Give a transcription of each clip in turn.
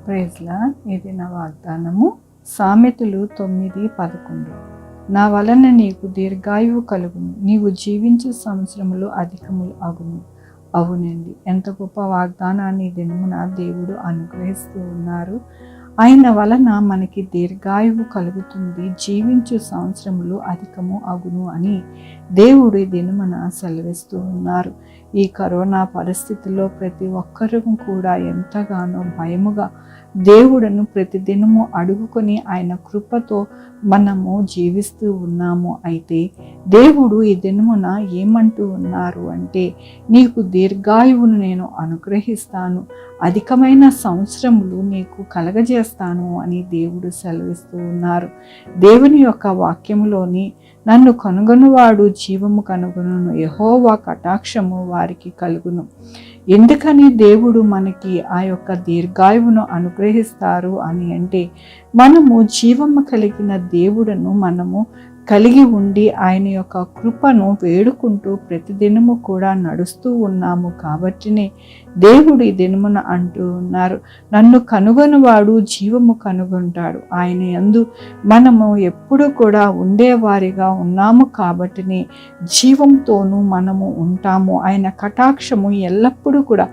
ప్రైజ్లా ఇది నా వాగ్దానము. సామెతలు 9:11. నా వలన నీకు దీర్ఘాయువు కలుగును, నీవు జీవించే సంవత్సరములు అధికములు అగును. అవునండి, ఎంత గొప్ప వాగ్దానాన్ని దినమున దేవుడు అనుగ్రహిస్తూ ఉన్నారు. ఆయన వలన మనకి దీర్ఘాయువు కలుగుతుంది, జీవించు సంవత్సరములు అధికము అగును అని దేవుడు ఈ దినమున సెలవిస్తూ ఉన్నారు. ఈ కరోనా పరిస్థితుల్లో ప్రతి ఒక్కరూ కూడా ఎంతగానో భయముగా దేవుడును ప్రతిదినము అడుగుకొని ఆయన కృపతో మనము జీవిస్తూ ఉన్నాము. అయితే దేవుడు ఈ దినమున ఏమంటూ ఉన్నారు అంటే, నీకు దీర్ఘాయువును నేను అనుగ్రహిస్తాను, అధికమైన సంవత్సరములు నీకు కలగజేస్తాను అని దేవుడు సెలవిస్తూ ఉన్నారు. దేవుని యొక్క వాక్యములోని నన్ను కనుగొనువాడు జీవము కనుగొనును, యెహోవా కటాక్షము వారికి కలుగును. ఎందుకని దేవుడు మనకి ఆ యొక్క దీర్ఘాయువును అనుగ్రహిస్తారు అని అంటే, మనము జీవము కలిగిన దేవుడును మనము కలిగి ఉండి ఆయన యొక్క కృపను వేడుకుంటూ ప్రతిదినము కూడా నడుస్తూ ఉన్నాము. కాబట్టినే దేవుడు ఈ దినమున అంటూ ఉన్నారు, నన్ను కనుగొనివాడు జీవము కనుగొంటాడు. ఆయన యందు మనము ఎప్పుడు కూడా ఉండేవారిగా ఉన్నాము. కాబట్టినే జీవంతోనూ మనము ఉంటాము. ఆయన కటాక్షము ఎల్లప్పుడూ కూడా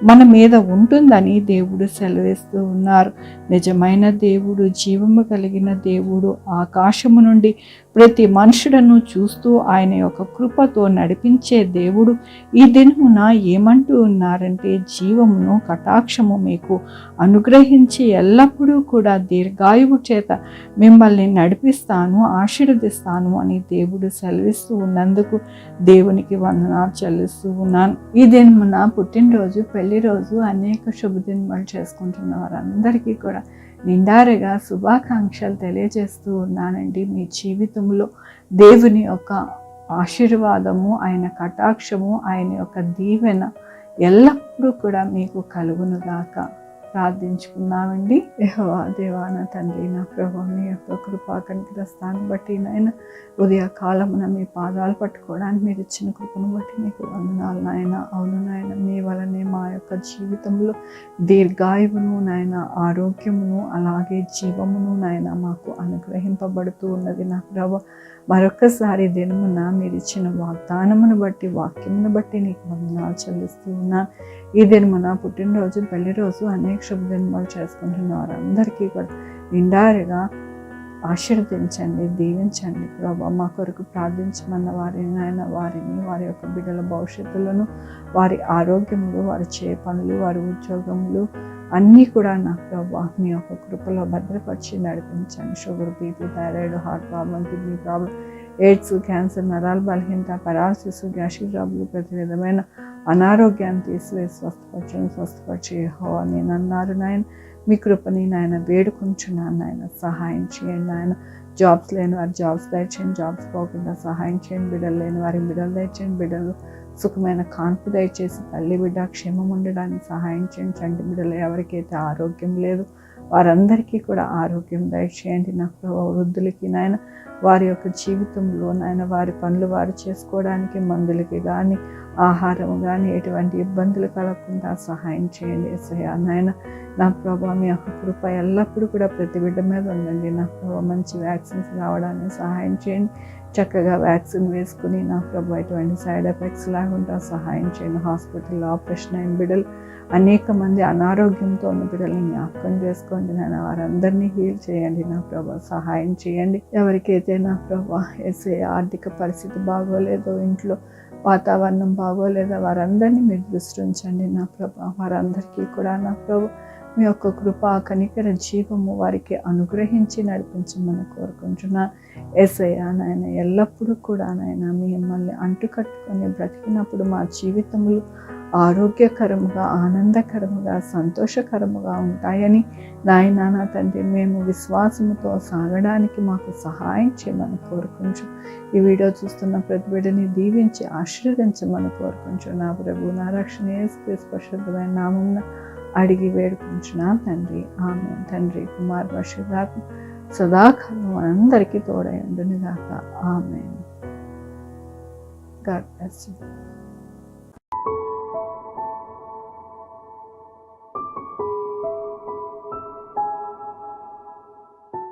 మన మీద ఉంటుందని దేవుడు సెలవిస్తూ ఉన్నారు. నిజమైన దేవుడు, జీవము కలిగిన దేవుడు, ఆకాశము నుండి ప్రతి మనుషులను చూస్తూ ఆయన యొక్క కృపతో నడిపించే దేవుడు ఈ దినమున ఏమంటూ ఉన్నారంటే, జీవమును కటాక్షము మీకు అనుగ్రహించి ఎల్లప్పుడూ కూడా దీర్ఘాయువు చేత మిమ్మల్ని నడిపిస్తాను, ఆశీర్వదిస్తాను అని దేవుడు సెలవిస్తూ ఉన్నందుకు దేవునికి వందనాలు చెల్లిస్తూ ఉన్నాను. ఈ దినమున పుట్టినరోజు, పెళ్లి రోజు, అనేక శుభదినములు చేసుకుంటున్న వారందరికీ కూడా నిండారుగా శుభాకాంక్షలు తెలియజేస్తూ ఉన్నానండి. మీ జీవితంలో దేవుని యొక్క ఆశీర్వాదము, ఆయన కటాక్షము, ఆయన యొక్క దీవెన ఎల్లప్పుడూ కూడా మీకు కలుగునుగాక. ప్రార్థించుకున్నామండి. యెహోవా దేవా, నా తండ్రి, నా ప్రభువా, మీ యొక్క కృపా కనికరస్తాన్ని బట్టి నాయన, ఉదయ కాలమున మీ పాదాలు పట్టుకోవడానికి మీరు ఇచ్చిన కృపను బట్టి నీకు వందనాలు నాయన. అవును నాయన, మీ వలనే మా యొక్క జీవితంలో దీర్ఘాయువును నాయన, ఆరోగ్యమును, అలాగే జీవమును నాయన మాకు అనుగ్రహింపబడుతూ ఉన్నది నా ప్రభువా. మరొకసారి దినమున మీరు ఇచ్చిన వాగ్దానమును బట్టి, వాక్యమును బట్టి నీకు వందనాలు చెల్లిస్తూ ఉన్నాను. ఈ దినమున పుట్టినరోజు, పెళ్లి రోజు, అనేక శుభదినాలు చేసుకుంటున్న వారందరికీ కూడా నిండారుగా ఆశీర్వదించండి, దీవించండి ప్రభా. మా కొరకు ప్రార్థించమన్న వారిని ఆయన, వారిని, వారి యొక్క బిడ్డల భవిష్యత్తులను, వారి ఆరోగ్యములు, వారి చే పనులు, వారి ఉద్యోగములు అన్నీ కూడా నా ప్రభా మీ యొక్క కృపలో భద్రపరిచి నడిపించండి. Sugar, BP, thyroid, heart problem, kidney problem, AIDS, cancer, నరాల బలహీనత, పారాలసిస్, గ్యాస్ట్రిక్ జబ్బులు, ప్రతి విధమైన అనారోగ్యాన్ని తీసివేసి స్వస్థపరిచి యెహోవా నేను అన్నారు నాయన. మీ కృపని నాయన వేడుకుంటున్నాను నాయన. సహాయం చేయండి నాయన. జాబ్స్ లేని వారి జాబ్స్ దయచేయండి, జాబ్స్ పోకుండా సహాయం చేయండి. బిడ్డలు లేని వారికి బిడ్డలు దయచేయండి, బిడ్డలు సుఖమైన కాన్పు దయచేసి తల్లి బిడ్డ క్షేమం ఉండడానికి సహాయం చేయండి. చంటి బిడ్డలు ఎవరికైతే ఆరోగ్యం లేదు వారందరికీ కూడా ఆరోగ్యం దయచేయండి నా ప్రభు. వృద్ధులకి నాయన, వారి యొక్క జీవితంలో నాయన, వారి పనులు వారు చేసుకోవడానికి మందులకి కానీ, ఆహారం కానీ ఎటువంటి ఇబ్బందులు కలగకుండా సహాయం చేయండి యేసయ్యా నాయన. నా ప్రభా మీ యొక్క కృప ఎల్లప్పుడూ కూడా ప్రతి బిడ్డ మీద ఉండండి నా ప్రభా. మంచి వ్యాక్సిన్స్ రావడానికి సహాయం చేయండి. చక్కగా వ్యాక్సిన్ వేసుకుని నా ప్రభు ఎటువంటి సైడ్ ఎఫెక్ట్స్ లేకుండా సహాయం చేయండి. హాస్పిటల్లో ఆపరేషన్ అయిన బిడ్డలు, అనేక మంది అనారోగ్యంతో ఉన్న బిడ్డలని జ్ఞాపకం చేసుకోండి నాయన. వారందరినీ హీల్ చేయండి నా ప్రభా. సహాయం చేయండి. ఎవరికైతే నా ప్రభా ఆర్థిక పరిస్థితి బాగోలేదో, ఇంట్లో వాతావరణం బాగోలేదో వారందరినీ మీరు దృష్టి ఉంచండి నా ప్రభా. వారందరికీ కూడా నా ప్రభు మీ యొక్క కృప, కనికర, జీవము వారికి అనుగ్రహించి నడిపించమని కోరుకుంటున్నాను యేసయ్యా నాయన. ఎల్లప్పుడూ కూడా నాయన మిమ్మల్ని అంటుకట్టుకొని బ్రతికినప్పుడు మా జీవితములు ఆరోగ్యకరముగా, ఆనందకరముగా, సంతోషకరముగా ఉంటాయని నాయన నా తండ్రి మేము విశ్వాసముతో సాగడానికి మాకు సహాయం చేయమని కోరుకుంటూ ఈ వీడియో చూస్తున్న ప్రతి బిడ్డని దీవించి ఆశీర్వదించమని కోరుకుంటూ నా ప్రభు, నా రక్షణ యేసు పరిశుద్ధమైన నామమున అడిగి వేడుకుంటున్నాం తండ్రి. ఆమేన్. తండ్రి, కుమార్, పరిశుద్ధాత్మ సదాకాలం మనందరికీ తోడై ఉండును గాక. ఆమేన్. God bless you.